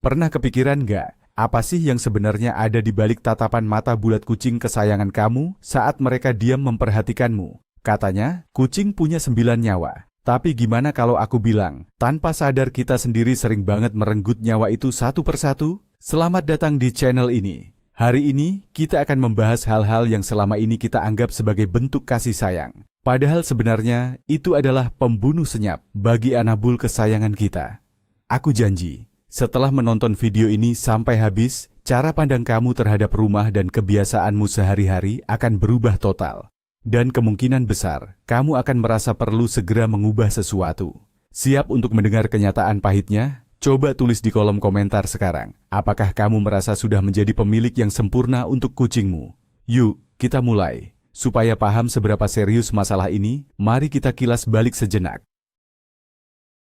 Pernah kepikiran nggak, apa sih yang sebenarnya ada di balik tatapan mata bulat kucing kesayangan kamu saat mereka diam memperhatikanmu? Katanya, kucing punya 9 nyawa. Tapi gimana kalau aku bilang, tanpa sadar kita sendiri sering banget merenggut nyawa itu satu persatu? Selamat datang di channel ini. Hari ini, kita akan membahas hal-hal yang selama ini kita anggap sebagai bentuk kasih sayang. Padahal sebenarnya, itu adalah pembunuh senyap bagi anabul kesayangan kita. Aku janji, setelah menonton video ini sampai habis, cara pandang kamu terhadap rumah dan kebiasaanmu sehari-hari akan berubah total. Dan kemungkinan besar, kamu akan merasa perlu segera mengubah sesuatu. Siap untuk mendengar kenyataan pahitnya? Coba tulis di kolom komentar sekarang. Apakah kamu merasa sudah menjadi pemilik yang sempurna untuk kucingmu? Yuk, kita mulai. Supaya paham seberapa serius masalah ini, mari kita kilas balik sejenak.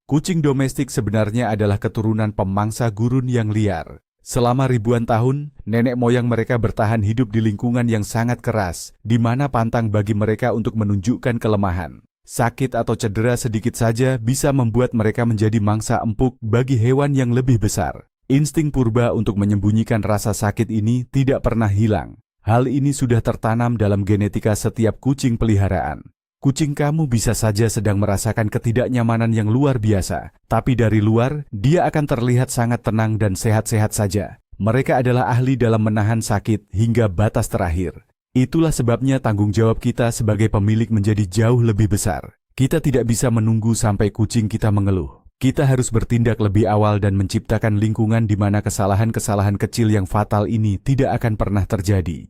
Kucing domestik sebenarnya adalah keturunan pemangsa gurun yang liar. Selama ribuan tahun, nenek moyang mereka bertahan hidup di lingkungan yang sangat keras, di mana pantang bagi mereka untuk menunjukkan kelemahan. Sakit atau cedera sedikit saja bisa membuat mereka menjadi mangsa empuk bagi hewan yang lebih besar. Insting purba untuk menyembunyikan rasa sakit ini tidak pernah hilang. Hal ini sudah tertanam dalam genetika setiap kucing peliharaan. Kucing kamu bisa saja sedang merasakan ketidaknyamanan yang luar biasa, tapi dari luar, dia akan terlihat sangat tenang dan sehat-sehat saja. Mereka adalah ahli dalam menahan sakit hingga batas terakhir. Itulah sebabnya tanggung jawab kita sebagai pemilik menjadi jauh lebih besar. Kita tidak bisa menunggu sampai kucing kita mengeluh. Kita harus bertindak lebih awal dan menciptakan lingkungan di mana kesalahan-kesalahan kecil yang fatal ini tidak akan pernah terjadi.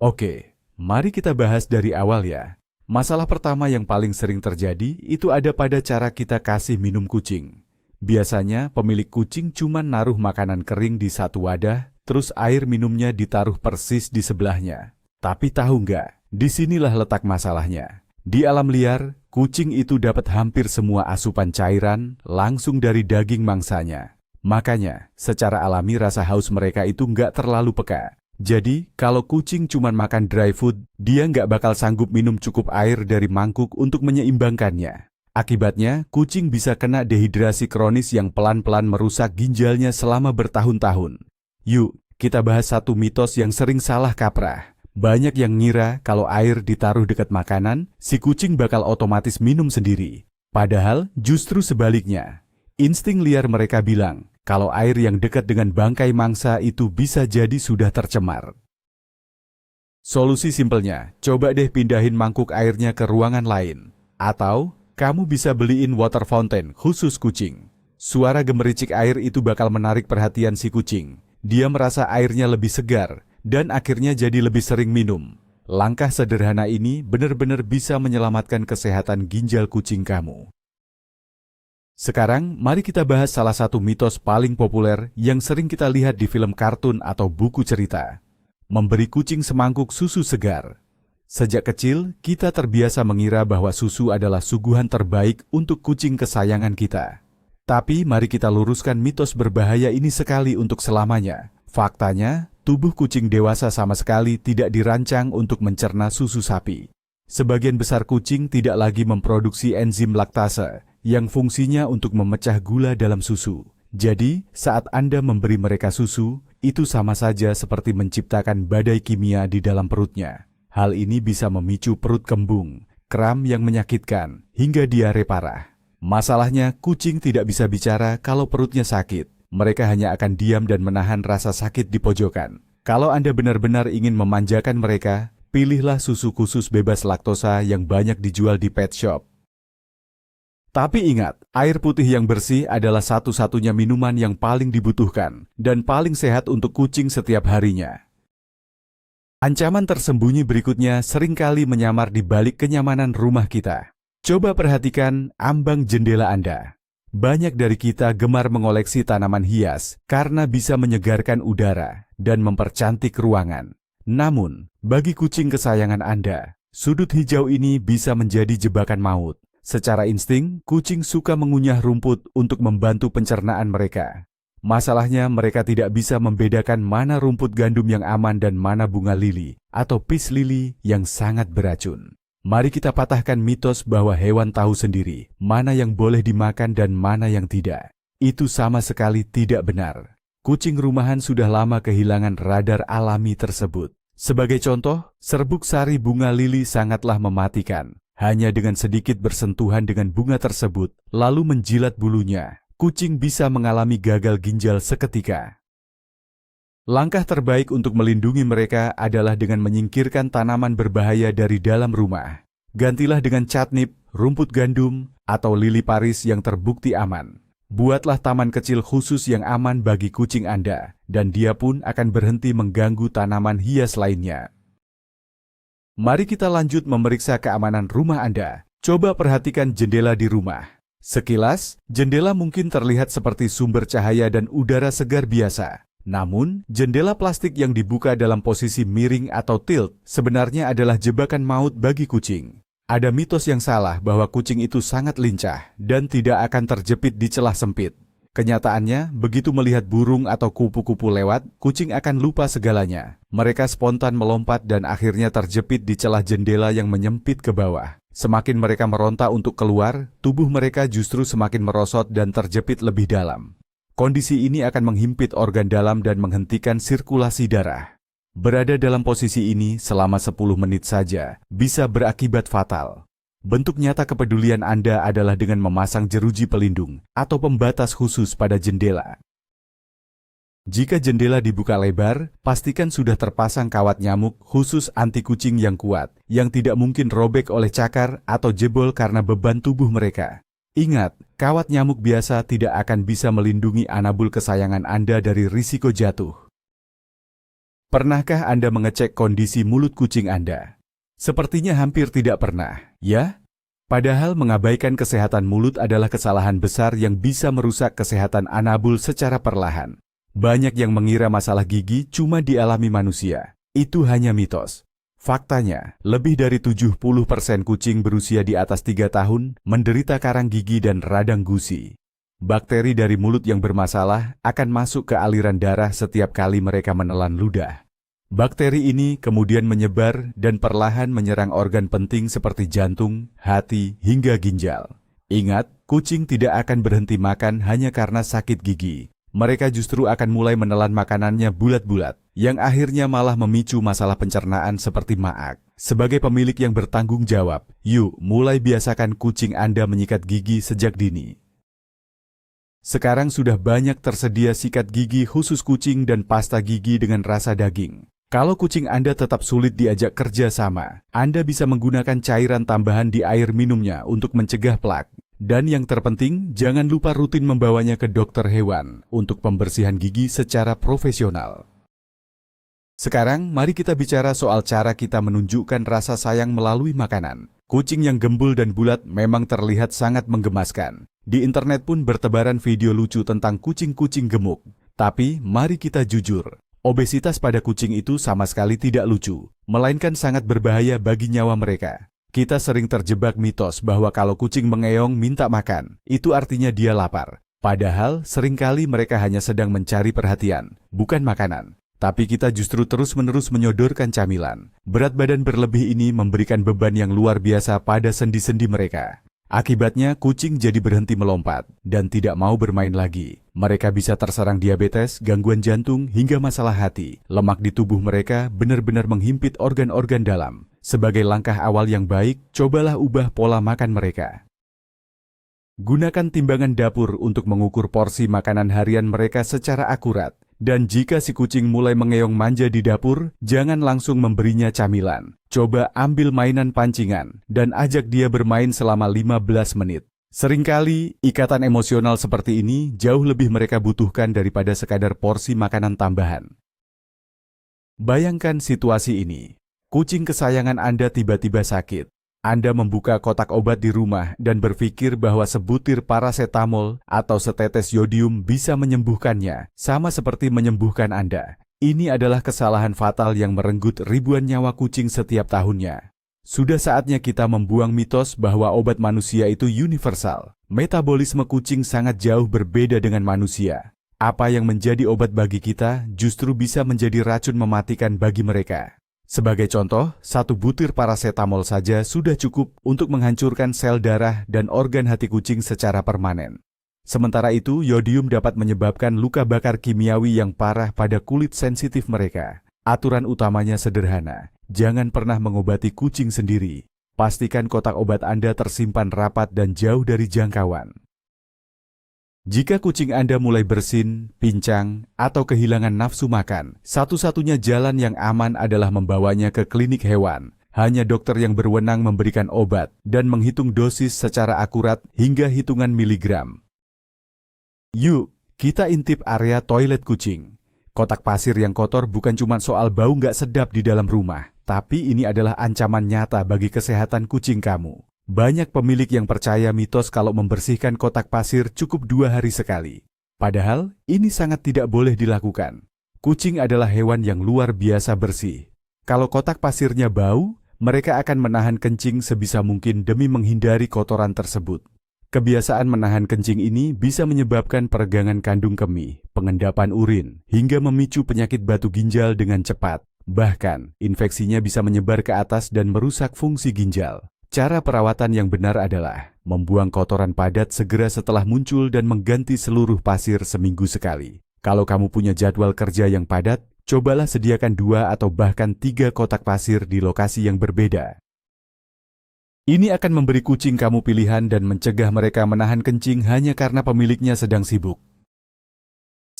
Oke. Mari kita bahas dari awal ya. Masalah pertama yang paling sering terjadi itu ada pada cara kita kasih minum kucing. Biasanya pemilik kucing cuma naruh makanan kering di satu wadah, terus air minumnya ditaruh persis di sebelahnya. Tapi tahu nggak, disinilah letak masalahnya. Di alam liar, kucing itu dapat hampir semua asupan cairan langsung dari daging mangsanya. Makanya, secara alami rasa haus mereka itu nggak terlalu peka. Jadi, kalau kucing cuma makan dry food, dia nggak bakal sanggup minum cukup air dari mangkuk untuk menyeimbangkannya. Akibatnya, kucing bisa kena dehidrasi kronis yang pelan-pelan merusak ginjalnya selama bertahun-tahun. Yuk, kita bahas satu mitos yang sering salah kaprah. Banyak yang ngira kalau air ditaruh dekat makanan, si kucing bakal otomatis minum sendiri. Padahal, justru sebaliknya. Insting liar mereka bilang, kalau air yang dekat dengan bangkai mangsa itu bisa jadi sudah tercemar. Solusi simpelnya, coba deh pindahin mangkuk airnya ke ruangan lain. Atau, kamu bisa beliin water fountain khusus kucing. Suara gemericik air itu bakal menarik perhatian si kucing. Dia merasa airnya lebih segar, dan akhirnya jadi lebih sering minum. Langkah sederhana ini benar-benar bisa menyelamatkan kesehatan ginjal kucing kamu. Sekarang, mari kita bahas salah satu mitos paling populer yang sering kita lihat di film kartun atau buku cerita. Memberi kucing semangkuk susu segar. Sejak kecil, kita terbiasa mengira bahwa susu adalah suguhan terbaik untuk kucing kesayangan kita. Tapi mari kita luruskan mitos berbahaya ini sekali untuk selamanya. Faktanya, tubuh kucing dewasa sama sekali tidak dirancang untuk mencerna susu sapi. Sebagian besar kucing tidak lagi memproduksi enzim laktase, yang fungsinya untuk memecah gula dalam susu. Jadi, saat Anda memberi mereka susu, itu sama saja seperti menciptakan badai kimia di dalam perutnya. Hal ini bisa memicu perut kembung, kram yang menyakitkan, hingga diare parah. Masalahnya, kucing tidak bisa bicara kalau perutnya sakit. Mereka hanya akan diam dan menahan rasa sakit di pojokan. Kalau Anda benar-benar ingin memanjakan mereka, pilihlah susu khusus bebas laktosa yang banyak dijual di pet shop. Tapi ingat, air putih yang bersih adalah satu-satunya minuman yang paling dibutuhkan dan paling sehat untuk kucing setiap harinya. Ancaman tersembunyi berikutnya seringkali menyamar di balik kenyamanan rumah kita. Coba perhatikan ambang jendela Anda. Banyak dari kita gemar mengoleksi tanaman hias karena bisa menyegarkan udara dan mempercantik ruangan. Namun, bagi kucing kesayangan Anda, sudut hijau ini bisa menjadi jebakan maut. Secara insting, kucing suka mengunyah rumput untuk membantu pencernaan mereka. Masalahnya, mereka tidak bisa membedakan mana rumput gandum yang aman dan mana bunga lili atau peace lily yang sangat beracun. Mari kita patahkan mitos bahwa hewan tahu sendiri mana yang boleh dimakan dan mana yang tidak. Itu sama sekali tidak benar. Kucing rumahan sudah lama kehilangan radar alami tersebut. Sebagai contoh, serbuk sari bunga lili sangatlah mematikan. Hanya dengan sedikit bersentuhan dengan bunga tersebut, lalu menjilat bulunya, kucing bisa mengalami gagal ginjal seketika. Langkah terbaik untuk melindungi mereka adalah dengan menyingkirkan tanaman berbahaya dari dalam rumah. Gantilah dengan catnip, rumput gandum, atau lili Paris yang terbukti aman. Buatlah taman kecil khusus yang aman bagi kucing Anda, dan dia pun akan berhenti mengganggu tanaman hias lainnya. Mari kita lanjut memeriksa keamanan rumah Anda. Coba perhatikan jendela di rumah. Sekilas, jendela mungkin terlihat seperti sumber cahaya dan udara segar biasa. Namun, jendela plastik yang dibuka dalam posisi miring atau tilt sebenarnya adalah jebakan maut bagi kucing. Ada mitos yang salah bahwa kucing itu sangat lincah dan tidak akan terjepit di celah sempit. Kenyataannya, begitu melihat burung atau kupu-kupu lewat, kucing akan lupa segalanya. Mereka spontan melompat dan akhirnya terjepit di celah jendela yang menyempit ke bawah. Semakin mereka meronta untuk keluar, tubuh mereka justru semakin merosot dan terjepit lebih dalam. Kondisi ini akan menghimpit organ dalam dan menghentikan sirkulasi darah. Berada dalam posisi ini selama 10 menit saja bisa berakibat fatal. Bentuk nyata kepedulian Anda adalah dengan memasang jeruji pelindung atau pembatas khusus pada jendela. Jika jendela dibuka lebar, pastikan sudah terpasang kawat nyamuk khusus anti kucing yang kuat, yang tidak mungkin robek oleh cakar atau jebol karena beban tubuh mereka. Ingat, kawat nyamuk biasa tidak akan bisa melindungi anabul kesayangan Anda dari risiko jatuh. Pernahkah Anda mengecek kondisi mulut kucing Anda? Sepertinya hampir tidak pernah, ya? Padahal mengabaikan kesehatan mulut adalah kesalahan besar yang bisa merusak kesehatan anabul secara perlahan. Banyak yang mengira masalah gigi cuma dialami manusia. Itu hanya mitos. Faktanya, lebih dari 70% kucing berusia di atas 3 tahun menderita karang gigi dan radang gusi. Bakteri dari mulut yang bermasalah akan masuk ke aliran darah setiap kali mereka menelan ludah. Bakteri ini kemudian menyebar dan perlahan menyerang organ penting seperti jantung, hati, hingga ginjal. Ingat, kucing tidak akan berhenti makan hanya karena sakit gigi. Mereka justru akan mulai menelan makanannya bulat-bulat, yang akhirnya malah memicu masalah pencernaan seperti maag. Sebagai pemilik yang bertanggung jawab, yuk mulai biasakan kucing Anda menyikat gigi sejak dini. Sekarang sudah banyak tersedia sikat gigi khusus kucing dan pasta gigi dengan rasa daging. Kalau kucing Anda tetap sulit diajak kerja sama, Anda bisa menggunakan cairan tambahan di air minumnya untuk mencegah plak. Dan yang terpenting, jangan lupa rutin membawanya ke dokter hewan untuk pembersihan gigi secara profesional. Sekarang, mari kita bicara soal cara kita menunjukkan rasa sayang melalui makanan. Kucing yang gembul dan bulat memang terlihat sangat menggemaskan. Di internet pun bertebaran video lucu tentang kucing-kucing gemuk. Tapi, mari kita jujur, obesitas pada kucing itu sama sekali tidak lucu, melainkan sangat berbahaya bagi nyawa mereka. Kita sering terjebak mitos bahwa kalau kucing mengeong minta makan, itu artinya dia lapar. Padahal, seringkali mereka hanya sedang mencari perhatian, bukan makanan. Tapi kita justru terus-menerus menyodorkan camilan. Berat badan berlebih ini memberikan beban yang luar biasa pada sendi-sendi mereka. Akibatnya, kucing jadi berhenti melompat dan tidak mau bermain lagi. Mereka bisa terserang diabetes, gangguan jantung, hingga masalah hati. Lemak di tubuh mereka benar-benar menghimpit organ-organ dalam. Sebagai langkah awal yang baik, cobalah ubah pola makan mereka. Gunakan timbangan dapur untuk mengukur porsi makanan harian mereka secara akurat. Dan jika si kucing mulai mengeong manja di dapur, jangan langsung memberinya camilan. Coba ambil mainan pancingan dan ajak dia bermain selama 15 menit. Seringkali, ikatan emosional seperti ini jauh lebih mereka butuhkan daripada sekadar porsi makanan tambahan. Bayangkan situasi ini. Kucing kesayangan Anda tiba-tiba sakit. Anda membuka kotak obat di rumah dan berpikir bahwa sebutir parasetamol atau setetes yodium bisa menyembuhkannya, sama seperti menyembuhkan Anda. Ini adalah kesalahan fatal yang merenggut ribuan nyawa kucing setiap tahunnya. Sudah saatnya kita membuang mitos bahwa obat manusia itu universal. Metabolisme kucing sangat jauh berbeda dengan manusia. Apa yang menjadi obat bagi kita justru bisa menjadi racun mematikan bagi mereka. Sebagai contoh, 1 butir parasetamol saja sudah cukup untuk menghancurkan sel darah dan organ hati kucing secara permanen. Sementara itu, yodium dapat menyebabkan luka bakar kimiawi yang parah pada kulit sensitif mereka. Aturan utamanya sederhana, jangan pernah mengobati kucing sendiri. Pastikan kotak obat Anda tersimpan rapat dan jauh dari jangkauan. Jika kucing Anda mulai bersin, pincang, atau kehilangan nafsu makan, satu-satunya jalan yang aman adalah membawanya ke klinik hewan. Hanya dokter yang berwenang memberikan obat dan menghitung dosis secara akurat hingga hitungan miligram. Yuk, kita intip area toilet kucing. Kotak pasir yang kotor bukan cuma soal bau nggak sedap di dalam rumah, tapi ini adalah ancaman nyata bagi kesehatan kucing kamu. Banyak pemilik yang percaya mitos kalau membersihkan kotak pasir cukup 2 hari sekali. Padahal, ini sangat tidak boleh dilakukan. Kucing adalah hewan yang luar biasa bersih. Kalau kotak pasirnya bau, mereka akan menahan kencing sebisa mungkin demi menghindari kotoran tersebut. Kebiasaan menahan kencing ini bisa menyebabkan peregangan kandung kemih, pengendapan urin, hingga memicu penyakit batu ginjal dengan cepat. Bahkan, infeksinya bisa menyebar ke atas dan merusak fungsi ginjal. Cara perawatan yang benar adalah membuang kotoran padat segera setelah muncul dan mengganti seluruh pasir seminggu sekali. Kalau kamu punya jadwal kerja yang padat, cobalah sediakan 2 atau bahkan 3 kotak pasir di lokasi yang berbeda. Ini akan memberi kucing kamu pilihan dan mencegah mereka menahan kencing hanya karena pemiliknya sedang sibuk.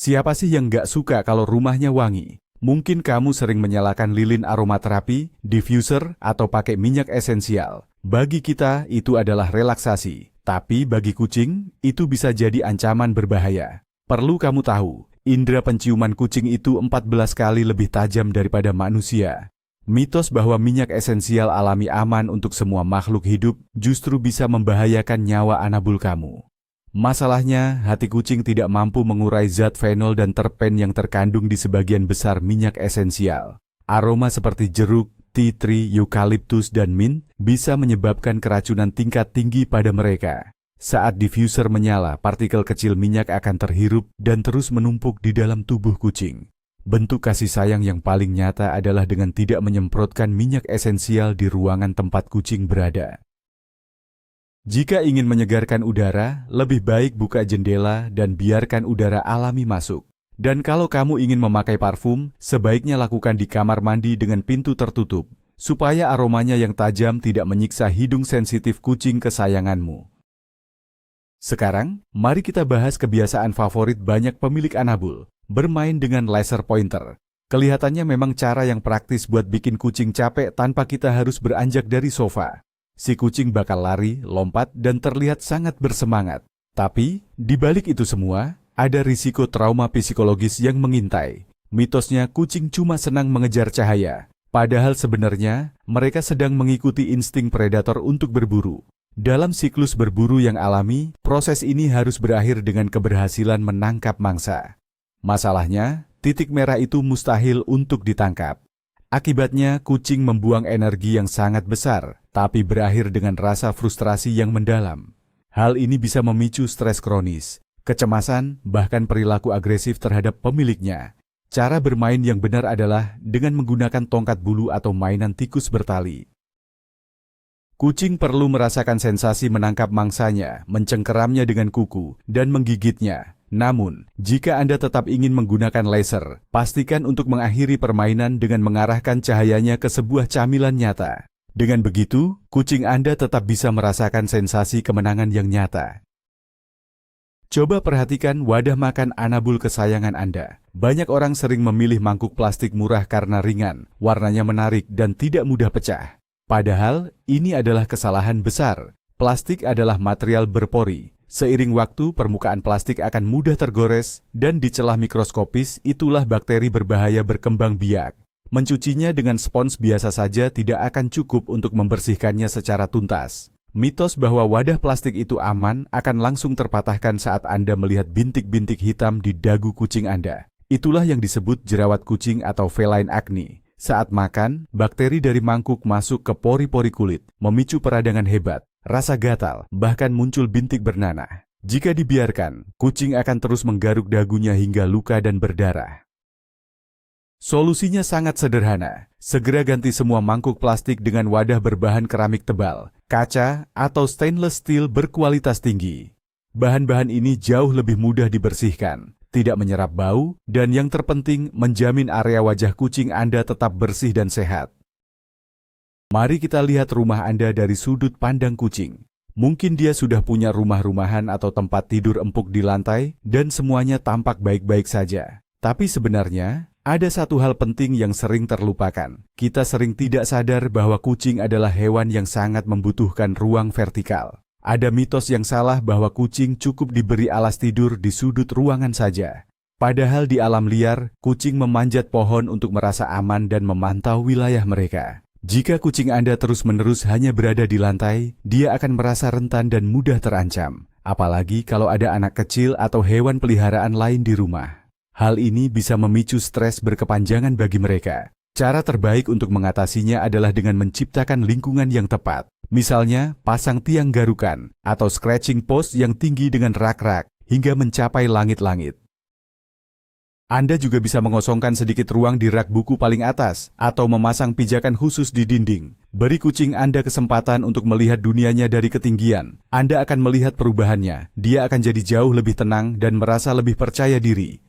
Siapa sih yang nggak suka kalau rumahnya wangi? Mungkin kamu sering menyalakan lilin aromaterapi, diffuser, atau pakai minyak esensial. Bagi kita, itu adalah relaksasi. Tapi bagi kucing, itu bisa jadi ancaman berbahaya. Perlu kamu tahu, indera penciuman kucing itu 14 kali lebih tajam daripada manusia. Mitos bahwa minyak esensial alami aman untuk semua makhluk hidup justru bisa membahayakan nyawa anabul kamu. Masalahnya, hati kucing tidak mampu mengurai zat fenol dan terpen yang terkandung di sebagian besar minyak esensial. Aroma seperti jeruk, tea tree, eukaliptus, dan mint bisa menyebabkan keracunan tingkat tinggi pada mereka. Saat diffuser menyala, partikel kecil minyak akan terhirup dan terus menumpuk di dalam tubuh kucing. Bentuk kasih sayang yang paling nyata adalah dengan tidak menyemprotkan minyak esensial di ruangan tempat kucing berada. Jika ingin menyegarkan udara, lebih baik buka jendela dan biarkan udara alami masuk. Dan kalau kamu ingin memakai parfum, sebaiknya lakukan di kamar mandi dengan pintu tertutup, supaya aromanya yang tajam tidak menyiksa hidung sensitif kucing kesayanganmu. Sekarang, mari kita bahas kebiasaan favorit banyak pemilik anabul. Bermain dengan laser pointer. Kelihatannya memang cara yang praktis buat bikin kucing capek tanpa kita harus beranjak dari sofa. Si kucing bakal lari, lompat, dan terlihat sangat bersemangat. Tapi, di balik itu semua, ada risiko trauma psikologis yang mengintai. Mitosnya kucing cuma senang mengejar cahaya. Padahal sebenarnya, mereka sedang mengikuti insting predator untuk berburu. Dalam siklus berburu yang alami, proses ini harus berakhir dengan keberhasilan menangkap mangsa. Masalahnya, titik merah itu mustahil untuk ditangkap. Akibatnya, kucing membuang energi yang sangat besar, tapi berakhir dengan rasa frustrasi yang mendalam. Hal ini bisa memicu stres kronis, kecemasan, bahkan perilaku agresif terhadap pemiliknya. Cara bermain yang benar adalah dengan menggunakan tongkat bulu atau mainan tikus bertali. Kucing perlu merasakan sensasi menangkap mangsanya, mencengkeramnya dengan kuku, dan menggigitnya. Namun, jika Anda tetap ingin menggunakan laser, pastikan untuk mengakhiri permainan dengan mengarahkan cahayanya ke sebuah camilan nyata. Dengan begitu, kucing Anda tetap bisa merasakan sensasi kemenangan yang nyata. Coba perhatikan wadah makan anabul kesayangan Anda. Banyak orang sering memilih mangkuk plastik murah karena ringan, warnanya menarik, dan tidak mudah pecah. Padahal, ini adalah kesalahan besar. Plastik adalah material berpori. Seiring waktu, permukaan plastik akan mudah tergores, dan di celah mikroskopis itulah bakteri berbahaya berkembang biak. Mencucinya dengan spons biasa saja tidak akan cukup untuk membersihkannya secara tuntas. Mitos bahwa wadah plastik itu aman akan langsung terpatahkan saat Anda melihat bintik-bintik hitam di dagu kucing Anda. Itulah yang disebut jerawat kucing atau feline acne. Saat makan, bakteri dari mangkuk masuk ke pori-pori kulit, memicu peradangan hebat, rasa gatal, bahkan muncul bintik bernanah. Jika dibiarkan, kucing akan terus menggaruk dagunya hingga luka dan berdarah. Solusinya sangat sederhana. Segera ganti semua mangkuk plastik dengan wadah berbahan keramik tebal, kaca, atau stainless steel berkualitas tinggi. Bahan-bahan ini jauh lebih mudah dibersihkan, tidak menyerap bau, dan yang terpenting menjamin area wajah kucing Anda tetap bersih dan sehat. Mari kita lihat rumah Anda dari sudut pandang kucing. Mungkin dia sudah punya rumah-rumahan atau tempat tidur empuk di lantai, dan semuanya tampak baik-baik saja. Tapi sebenarnya, ada satu hal penting yang sering terlupakan. Kita sering tidak sadar bahwa kucing adalah hewan yang sangat membutuhkan ruang vertikal. Ada mitos yang salah bahwa kucing cukup diberi alas tidur di sudut ruangan saja. Padahal di alam liar, kucing memanjat pohon untuk merasa aman dan memantau wilayah mereka. Jika kucing Anda terus-menerus hanya berada di lantai, dia akan merasa rentan dan mudah terancam. Apalagi kalau ada anak kecil atau hewan peliharaan lain di rumah. Hal ini bisa memicu stres berkepanjangan bagi mereka. Cara terbaik untuk mengatasinya adalah dengan menciptakan lingkungan yang tepat. Misalnya, pasang tiang garukan atau scratching post yang tinggi dengan rak-rak hingga mencapai langit-langit. Anda juga bisa mengosongkan sedikit ruang di rak buku paling atas atau memasang pijakan khusus di dinding. Beri kucing Anda kesempatan untuk melihat dunianya dari ketinggian. Anda akan melihat perubahannya. Dia akan jadi jauh lebih tenang dan merasa lebih percaya diri.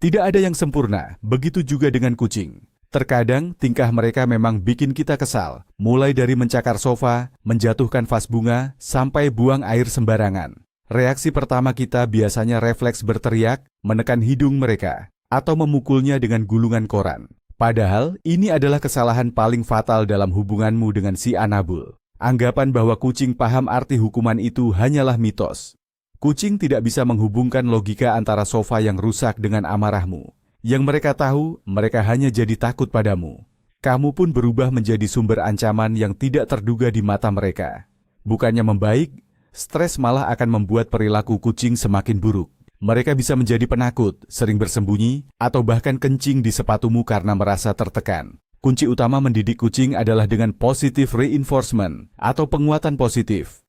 Tidak ada yang sempurna, begitu juga dengan kucing. Terkadang tingkah mereka memang bikin kita kesal, mulai dari mencakar sofa, menjatuhkan vas bunga, sampai buang air sembarangan. Reaksi pertama kita biasanya refleks berteriak, menekan hidung mereka, atau memukulnya dengan gulungan koran. Padahal, ini adalah kesalahan paling fatal dalam hubunganmu dengan si Anabul. Anggapan bahwa kucing paham arti hukuman itu hanyalah mitos. Kucing tidak bisa menghubungkan logika antara sofa yang rusak dengan amarahmu. Yang mereka tahu, mereka hanya jadi takut padamu. Kamu pun berubah menjadi sumber ancaman yang tidak terduga di mata mereka. Bukannya membaik, stres malah akan membuat perilaku kucing semakin buruk. Mereka bisa menjadi penakut, sering bersembunyi, atau bahkan kencing di sepatumu karena merasa tertekan. Kunci utama mendidik kucing adalah dengan positive reinforcement atau penguatan positif.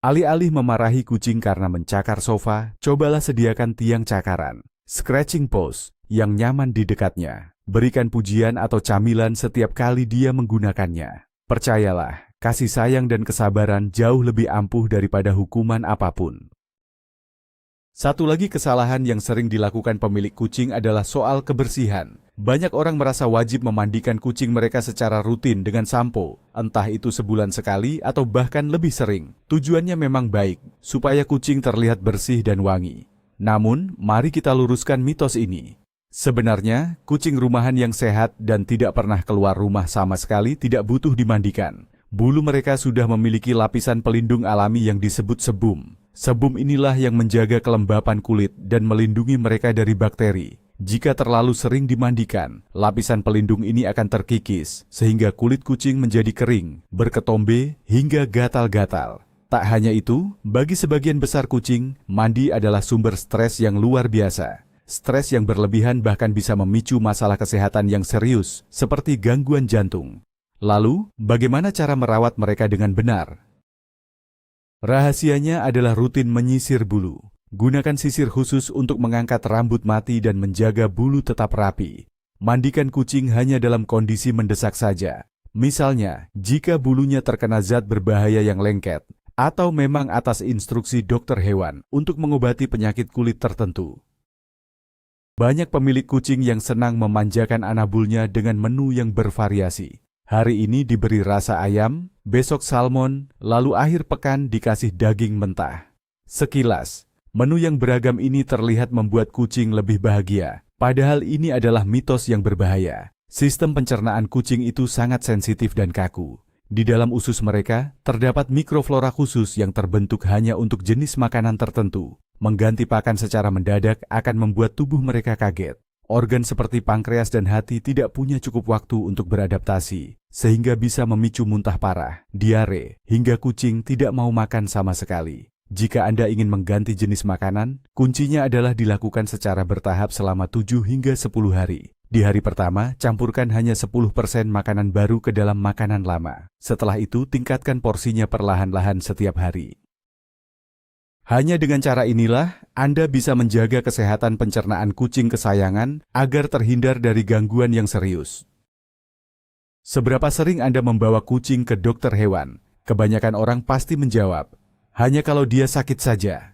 Alih-alih memarahi kucing karena mencakar sofa, cobalah sediakan tiang cakaran, scratching post yang nyaman di dekatnya. Berikan pujian atau camilan setiap kali dia menggunakannya. Percayalah, kasih sayang dan kesabaran jauh lebih ampuh daripada hukuman apapun. Satu lagi kesalahan yang sering dilakukan pemilik kucing adalah soal kebersihan. Banyak orang merasa wajib memandikan kucing mereka secara rutin dengan sampo, entah itu sebulan sekali atau bahkan lebih sering. Tujuannya memang baik, supaya kucing terlihat bersih dan wangi. Namun, mari kita luruskan mitos ini. Sebenarnya, kucing rumahan yang sehat dan tidak pernah keluar rumah sama sekali tidak butuh dimandikan. Bulu mereka sudah memiliki lapisan pelindung alami yang disebut sebum. Sebum inilah yang menjaga kelembapan kulit dan melindungi mereka dari bakteri. Jika terlalu sering dimandikan, lapisan pelindung ini akan terkikis, sehingga kulit kucing menjadi kering, berketombe, hingga gatal-gatal. Tak hanya itu, bagi sebagian besar kucing, mandi adalah sumber stres yang luar biasa. Stres yang berlebihan bahkan bisa memicu masalah kesehatan yang serius, seperti gangguan jantung. Lalu, bagaimana cara merawat mereka dengan benar? Rahasianya adalah rutin menyisir bulu. Gunakan sisir khusus untuk mengangkat rambut mati dan menjaga bulu tetap rapi. Mandikan kucing hanya dalam kondisi mendesak saja. Misalnya, jika bulunya terkena zat berbahaya yang lengket, atau memang atas instruksi dokter hewan untuk mengobati penyakit kulit tertentu. Banyak pemilik kucing yang senang memanjakan anabulnya dengan menu yang bervariasi. Hari ini diberi rasa ayam, besok salmon, lalu akhir pekan dikasih daging mentah. Sekilas, menu yang beragam ini terlihat membuat kucing lebih bahagia. Padahal ini adalah mitos yang berbahaya. Sistem pencernaan kucing itu sangat sensitif dan kaku. Di dalam usus mereka, terdapat mikroflora khusus yang terbentuk hanya untuk jenis makanan tertentu. Mengganti pakan secara mendadak akan membuat tubuh mereka kaget. Organ seperti pankreas dan hati tidak punya cukup waktu untuk beradaptasi, sehingga bisa memicu muntah parah, diare, hingga kucing tidak mau makan sama sekali. Jika Anda ingin mengganti jenis makanan, kuncinya adalah dilakukan secara bertahap selama 7 hingga 10 hari. Di hari pertama, campurkan hanya 10% makanan baru ke dalam makanan lama. Setelah itu, tingkatkan porsinya perlahan-lahan setiap hari. Hanya dengan cara inilah, Anda bisa menjaga kesehatan pencernaan kucing kesayangan agar terhindar dari gangguan yang serius. Seberapa sering Anda membawa kucing ke dokter hewan? Kebanyakan orang pasti menjawab, hanya kalau dia sakit saja.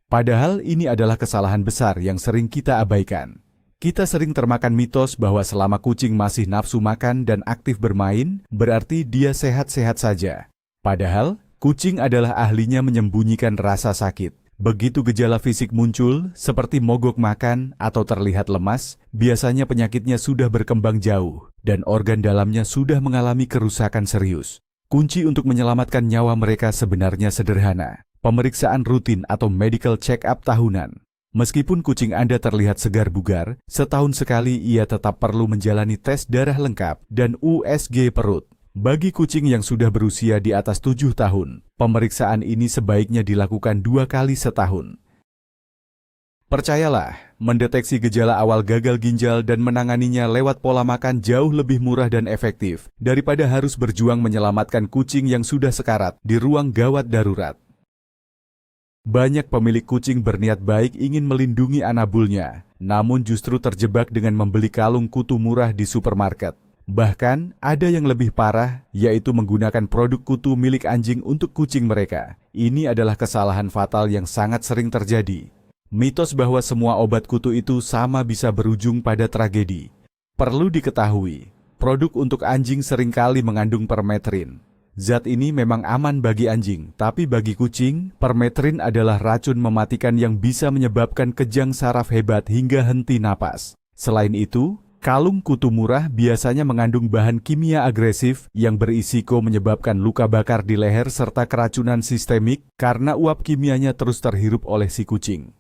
Padahal ini adalah kesalahan besar yang sering kita abaikan. Kita sering termakan mitos bahwa selama kucing masih nafsu makan dan aktif bermain, berarti dia sehat-sehat saja. Padahal, kucing adalah ahlinya menyembunyikan rasa sakit. Begitu gejala fisik muncul, seperti mogok makan atau terlihat lemas, biasanya penyakitnya sudah berkembang jauh, dan organ dalamnya sudah mengalami kerusakan serius. Kunci untuk menyelamatkan nyawa mereka sebenarnya sederhana. Pemeriksaan rutin atau medical check-up tahunan. Meskipun kucing Anda terlihat segar bugar, setahun sekali ia tetap perlu menjalani tes darah lengkap dan USG perut. Bagi kucing yang sudah berusia di atas 7 tahun, pemeriksaan ini sebaiknya dilakukan 2 kali setahun. Percayalah, mendeteksi gejala awal gagal ginjal dan menanganinya lewat pola makan jauh lebih murah dan efektif daripada harus berjuang menyelamatkan kucing yang sudah sekarat di ruang gawat darurat. Banyak pemilik kucing berniat baik ingin melindungi anabulnya, namun justru terjebak dengan membeli kalung kutu murah di supermarket. Bahkan, ada yang lebih parah, yaitu menggunakan produk kutu milik anjing untuk kucing mereka. Ini adalah kesalahan fatal yang sangat sering terjadi. Mitos bahwa semua obat kutu itu sama bisa berujung pada tragedi. Perlu diketahui, produk untuk anjing seringkali mengandung permetrin. Zat ini memang aman bagi anjing, tapi bagi kucing, permetrin adalah racun mematikan yang bisa menyebabkan kejang saraf hebat hingga henti napas. Selain itu, kalung kutu murah biasanya mengandung bahan kimia agresif yang berisiko menyebabkan luka bakar di leher serta keracunan sistemik karena uap kimianya terus terhirup oleh si kucing.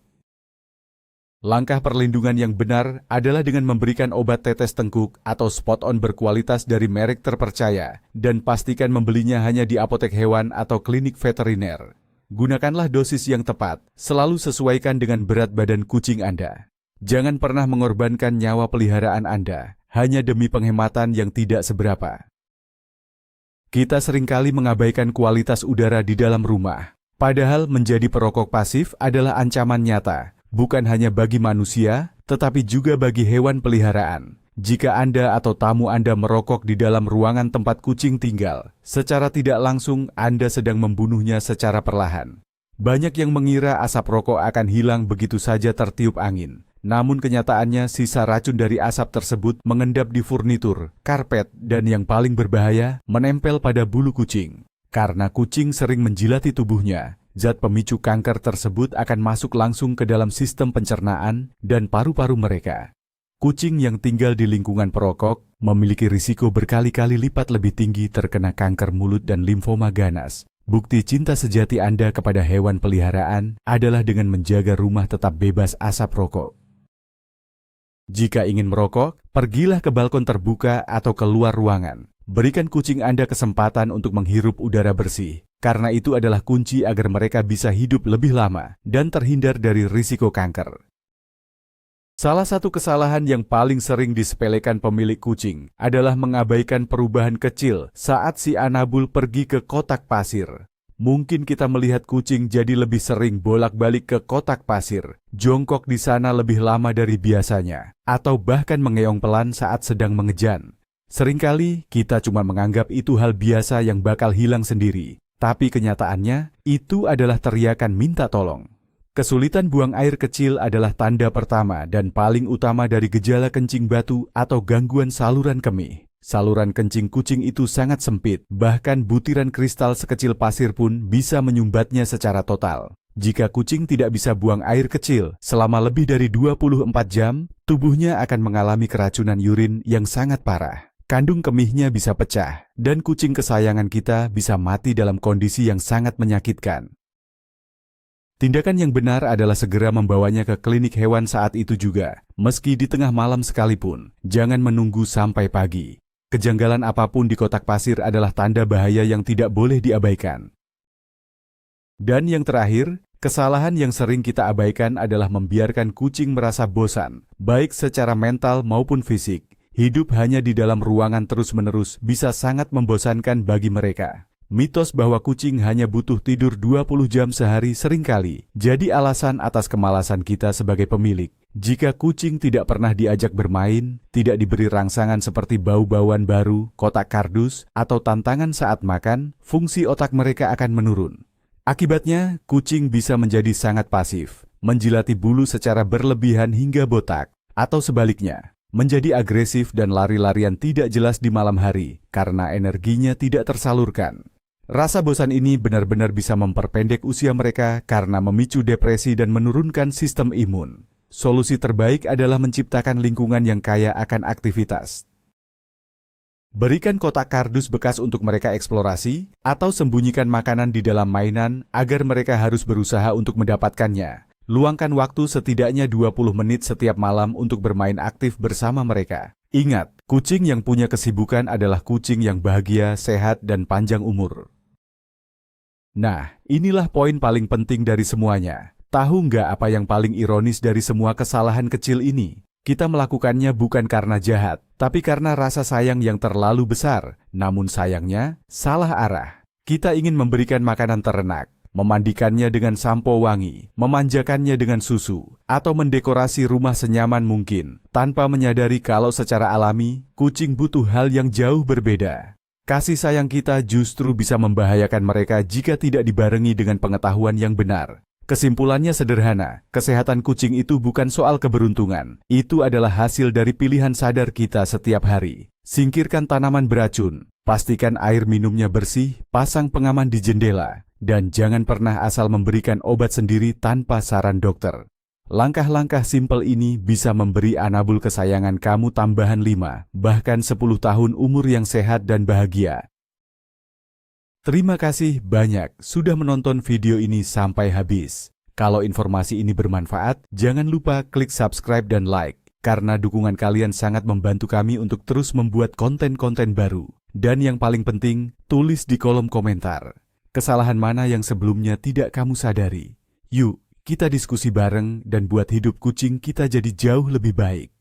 Langkah perlindungan yang benar adalah dengan memberikan obat tetes tengkuk atau spot-on berkualitas dari merek terpercaya dan pastikan membelinya hanya di apotek hewan atau klinik veteriner. Gunakanlah dosis yang tepat, selalu sesuaikan dengan berat badan kucing Anda. Jangan pernah mengorbankan nyawa peliharaan Anda hanya demi penghematan yang tidak seberapa. Kita seringkali mengabaikan kualitas udara di dalam rumah, padahal menjadi perokok pasif adalah ancaman nyata. Bukan hanya bagi manusia, tetapi juga bagi hewan peliharaan. Jika Anda atau tamu Anda merokok di dalam ruangan tempat kucing tinggal, secara tidak langsung Anda sedang membunuhnya secara perlahan. Banyak yang mengira asap rokok akan hilang begitu saja tertiup angin. Namun kenyataannya sisa racun dari asap tersebut mengendap di furnitur, karpet, dan yang paling berbahaya, menempel pada bulu kucing. Karena kucing sering menjilati tubuhnya, zat pemicu kanker tersebut akan masuk langsung ke dalam sistem pencernaan dan paru-paru mereka. Kucing yang tinggal di lingkungan perokok memiliki risiko berkali-kali lipat lebih tinggi terkena kanker mulut dan limfoma ganas. Bukti cinta sejati Anda kepada hewan peliharaan adalah dengan menjaga rumah tetap bebas asap rokok. Jika ingin merokok, pergilah ke balkon terbuka atau keluar ruangan. Berikan kucing Anda kesempatan untuk menghirup udara bersih, karena itu adalah kunci agar mereka bisa hidup lebih lama dan terhindar dari risiko kanker. Salah satu kesalahan yang paling sering disepelekan pemilik kucing adalah mengabaikan perubahan kecil saat si Anabul pergi ke kotak pasir. Mungkin kita melihat kucing jadi lebih sering bolak-balik ke kotak pasir, jongkok di sana lebih lama dari biasanya, atau bahkan mengeong pelan saat sedang mengejan. Seringkali kita cuma menganggap itu hal biasa yang bakal hilang sendiri, tapi kenyataannya itu adalah teriakan minta tolong. Kesulitan buang air kecil adalah tanda pertama dan paling utama dari gejala kencing batu atau gangguan saluran kemih. Saluran kencing kucing itu sangat sempit, bahkan butiran kristal sekecil pasir pun bisa menyumbatnya secara total. Jika kucing tidak bisa buang air kecil selama lebih dari 24 jam, tubuhnya akan mengalami keracunan urin yang sangat parah. Kandung kemihnya bisa pecah, dan kucing kesayangan kita bisa mati dalam kondisi yang sangat menyakitkan. Tindakan yang benar adalah segera membawanya ke klinik hewan saat itu juga, meski di tengah malam sekalipun. Jangan menunggu sampai pagi. Kejanggalan apapun di kotak pasir adalah tanda bahaya yang tidak boleh diabaikan. Dan yang terakhir, kesalahan yang sering kita abaikan adalah membiarkan kucing merasa bosan, baik secara mental maupun fisik. Hidup hanya di dalam ruangan terus-menerus bisa sangat membosankan bagi mereka. Mitos bahwa kucing hanya butuh tidur 20 jam sehari seringkali jadi alasan atas kemalasan kita sebagai pemilik. Jika kucing tidak pernah diajak bermain, tidak diberi rangsangan seperti bau-bauan baru, kotak kardus, atau tantangan saat makan, fungsi otak mereka akan menurun. Akibatnya, kucing bisa menjadi sangat pasif, menjilati bulu secara berlebihan hingga botak, atau sebaliknya, menjadi agresif dan lari-larian tidak jelas di malam hari karena energinya tidak tersalurkan. Rasa bosan ini benar-benar bisa memperpendek usia mereka karena memicu depresi dan menurunkan sistem imun. Solusi terbaik adalah menciptakan lingkungan yang kaya akan aktivitas. Berikan kotak kardus bekas untuk mereka eksplorasi, atau sembunyikan makanan di dalam mainan agar mereka harus berusaha untuk mendapatkannya. Luangkan waktu setidaknya 20 menit setiap malam untuk bermain aktif bersama mereka. Ingat, kucing yang punya kesibukan adalah kucing yang bahagia, sehat, dan panjang umur. Nah, inilah poin paling penting dari semuanya. Tahu nggak apa yang paling ironis dari semua kesalahan kecil ini? Kita melakukannya bukan karena jahat, tapi karena rasa sayang yang terlalu besar. Namun sayangnya, salah arah. Kita ingin memberikan makanan ternak, memandikannya dengan sampo wangi, memanjakannya dengan susu, atau mendekorasi rumah senyaman mungkin, tanpa menyadari kalau secara alami, kucing butuh hal yang jauh berbeda. Kasih sayang kita justru bisa membahayakan mereka jika tidak dibarengi dengan pengetahuan yang benar. Kesimpulannya sederhana, kesehatan kucing itu bukan soal keberuntungan, itu adalah hasil dari pilihan sadar kita setiap hari. Singkirkan tanaman beracun, pastikan air minumnya bersih, pasang pengaman di jendela, dan jangan pernah asal memberikan obat sendiri tanpa saran dokter. Langkah-langkah simpel ini bisa memberi Anabul kesayangan kamu tambahan 5, bahkan 10 tahun umur yang sehat dan bahagia. Terima kasih banyak sudah menonton video ini sampai habis. Kalau informasi ini bermanfaat, jangan lupa klik subscribe dan like, karena dukungan kalian sangat membantu kami untuk terus membuat konten-konten baru. Dan yang paling penting, tulis di kolom komentar, kesalahan mana yang sebelumnya tidak kamu sadari. Yuk, kita diskusi bareng dan buat hidup kucing kita jadi jauh lebih baik.